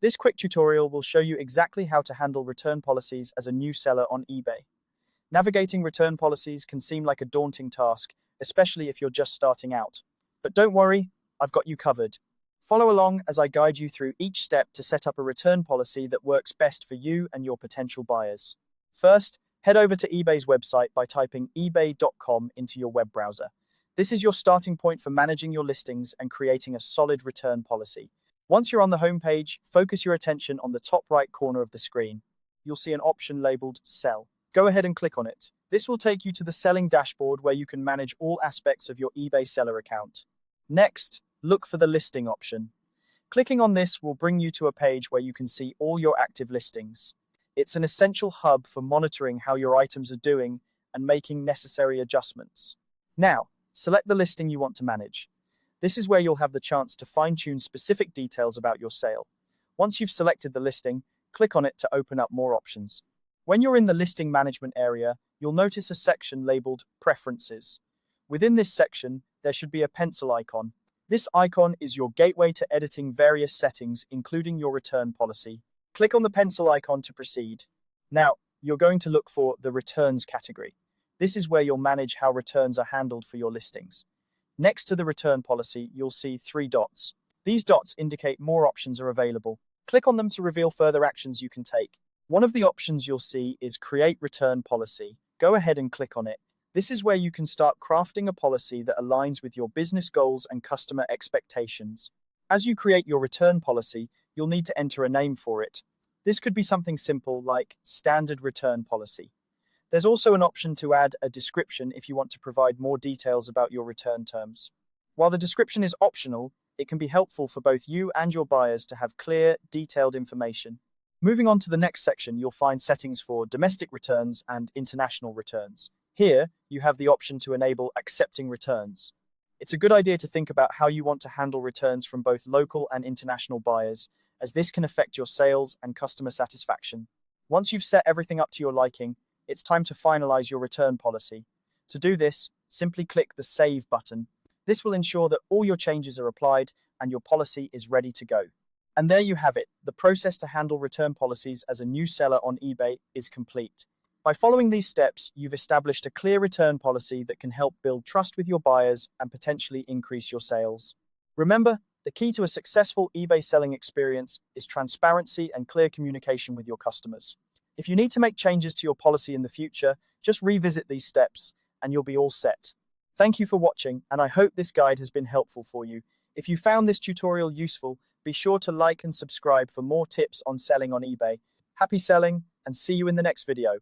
This quick tutorial will show you exactly how to handle return policies as a new seller on eBay. Navigating return policies can seem like a daunting task, especially if you're just starting out. But don't worry, I've got you covered. Follow along as I guide you through each step to set up a return policy that works best for you and your potential buyers. First, head over to eBay's website by typing ebay.com into your web browser. This is your starting point for managing your listings and creating a solid return policy. Once you're on the home page, focus your attention on the top right corner of the screen. You'll see an option labeled Sell. Go ahead and click on it. This will take you to the selling dashboard where you can manage all aspects of your eBay seller account. Next, look for the listing option. Clicking on this will bring you to a page where you can see all your active listings. It's an essential hub for monitoring how your items are doing and making necessary adjustments. Now, select the listing you want to manage. This is where you'll have the chance to fine-tune specific details about your sale. Once you've selected the listing, click on it to open up more options. When you're in the listing management area, you'll notice a section labeled Preferences. Within this section, there should be a pencil icon. This icon is your gateway to editing various settings, including your return policy. Click on the pencil icon to proceed. Now, you're going to look for the Returns category. This is where you'll manage how returns are handled for your listings. Next to the return policy, you'll see 3 dots. These dots indicate more options are available. Click on them to reveal further actions you can take. One of the options you'll see is Create Return Policy. Go ahead and click on it. This is where you can start crafting a policy that aligns with your business goals and customer expectations. As you create your return policy, you'll need to enter a name for it. This could be something simple like Standard Return Policy. There's also an option to add a description if you want to provide more details about your return terms. While the description is optional, it can be helpful for both you and your buyers to have clear, detailed information. Moving on to the next section, you'll find settings for domestic returns and international returns. Here, you have the option to enable accepting returns. It's a good idea to think about how you want to handle returns from both local and international buyers, as this can affect your sales and customer satisfaction. Once you've set everything up to your liking, it's time to finalize your return policy. To do this, simply click the Save button. This will ensure that all your changes are applied and your policy is ready to go. And there you have it. The process to handle return policies as a new seller on eBay is complete. By following these steps, you've established a clear return policy that can help build trust with your buyers and potentially increase your sales. Remember, the key to a successful eBay selling experience is transparency and clear communication with your customers. If you need to make changes to your policy in the future, just revisit these steps and you'll be all set. Thank you for watching, and I hope this guide has been helpful for you. If you found this tutorial useful, be sure to like and subscribe for more tips on selling on eBay. Happy selling, and see you in the next video.